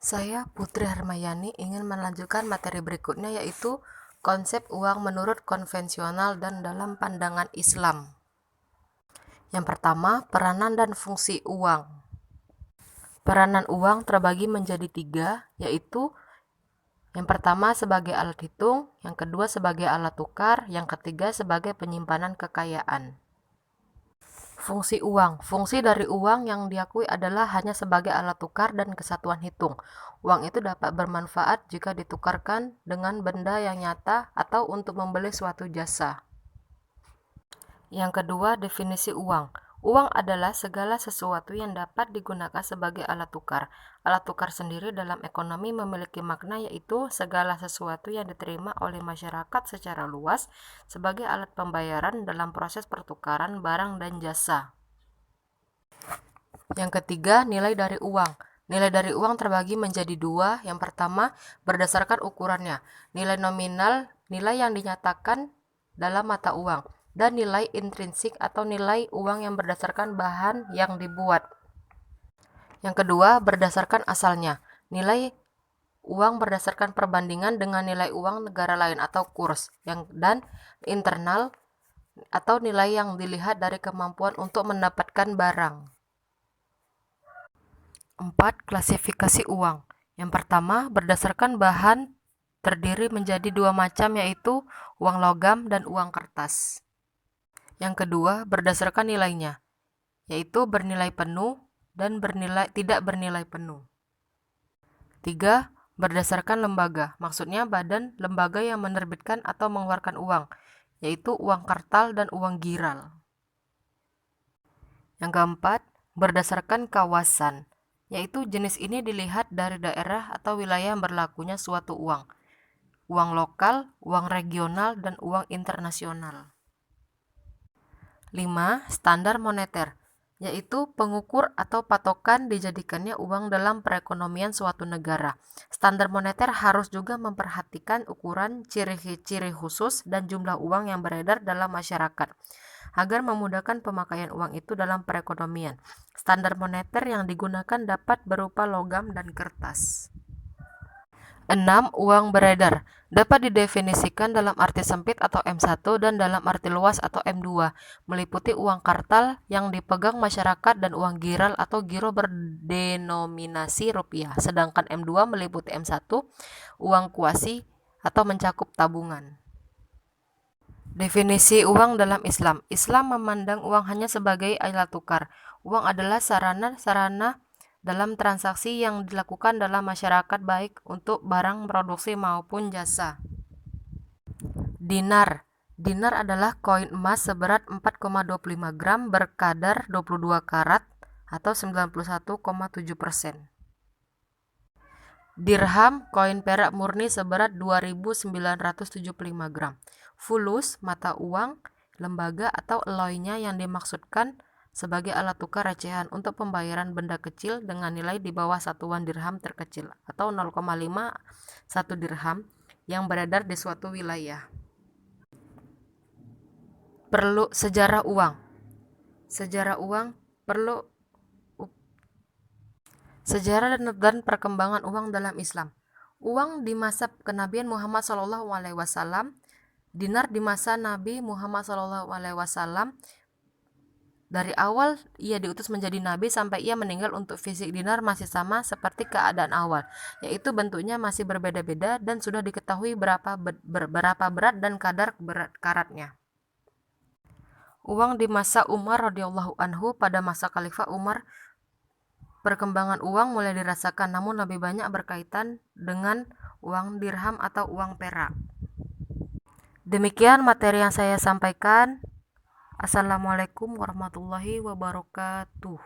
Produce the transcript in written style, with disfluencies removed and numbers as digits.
Saya Putri Hermayani ingin melanjutkan materi berikutnya, yaitu konsep uang menurut konvensional dan dalam pandangan Islam. Yang pertama, peranan dan fungsi uang. Peranan uang terbagi menjadi 3, yaitu yang pertama sebagai alat hitung, yang kedua sebagai alat tukar, yang ketiga sebagai penyimpanan kekayaan. Fungsi uang. Fungsi dari uang yang diakui adalah hanya sebagai alat tukar dan kesatuan hitung. Uang itu dapat bermanfaat jika ditukarkan dengan benda yang nyata atau untuk membeli suatu jasa. Yang kedua, definisi uang. Uang adalah segala sesuatu yang dapat digunakan sebagai alat tukar. Alat tukar sendiri dalam ekonomi memiliki makna, yaitu segala sesuatu yang diterima oleh masyarakat secara luas sebagai alat pembayaran dalam proses pertukaran barang dan jasa. Yang ketiga, nilai dari uang. Nilai dari uang terbagi menjadi 2. Yang pertama, berdasarkan ukurannya. Nilai nominal, nilai yang dinyatakan dalam mata uang, dan nilai intrinsik atau nilai uang yang berdasarkan bahan yang dibuat. Yang kedua, berdasarkan asalnya. Nilai uang berdasarkan perbandingan dengan nilai uang negara lain atau kurs. Dan internal atau nilai yang dilihat dari kemampuan untuk mendapatkan barang. 4. Klasifikasi uang. Yang pertama, berdasarkan bahan terdiri menjadi 2 macam, yaitu uang logam dan uang kertas. Yang kedua, berdasarkan nilainya, yaitu bernilai penuh dan tidak bernilai penuh. 3. Berdasarkan lembaga, maksudnya badan lembaga yang menerbitkan atau mengeluarkan uang, yaitu uang kartal dan uang giral. Yang keempat, berdasarkan kawasan, yaitu jenis ini dilihat dari daerah atau wilayah yang berlakunya suatu uang. Uang lokal, uang regional, dan uang internasional. 5. Standar moneter, yaitu pengukur atau patokan dijadikannya uang dalam perekonomian suatu negara. Standar moneter harus juga memperhatikan ukuran, ciri-ciri khusus, dan jumlah uang yang beredar dalam masyarakat agar memudahkan pemakaian uang itu dalam perekonomian. Standar moneter yang digunakan dapat berupa logam dan kertas. 6. Uang beredar dapat didefinisikan dalam arti sempit atau M1 dan dalam arti luas atau M2, meliputi uang kartal yang dipegang masyarakat dan uang giral atau giro berdenominasi rupiah, sedangkan M2 meliputi M1, uang kuasi atau mencakup tabungan. Definisi uang dalam Islam. Islam memandang uang hanya sebagai alat tukar. Uang adalah sarana dalam transaksi yang dilakukan dalam masyarakat, baik untuk barang produksi maupun jasa. Dinar. Dinar adalah koin emas seberat 4,25 gram berkadar 22 karat atau 91,7%. Dirham, koin perak murni seberat 2.975 gram. Fulus, mata uang, lembaga atau alloy-nya yang dimaksudkan sebagai alat tukar recehan untuk pembayaran benda kecil dengan nilai di bawah satuan dirham terkecil atau 0,51 dirham yang beredar di suatu wilayah. Sejarah uang. Sejarah dan perkembangan uang dalam Islam. Uang di masa kenabian Muhammad SAW, dinar di masa Nabi Muhammad SAW. Dari awal ia diutus menjadi nabi sampai ia meninggal, untuk fisik dinar masih sama seperti keadaan awal, yaitu bentuknya masih berbeda-beda dan sudah diketahui berapa berat dan kadar karatnya. Uang di masa Umar radhiyallahu anhu. Pada masa Khalifah Umar, perkembangan uang mulai dirasakan, namun lebih banyak berkaitan dengan uang dirham atau uang perak. Demikian materi yang saya sampaikan. Assalamualaikum warahmatullahi wabarakatuh.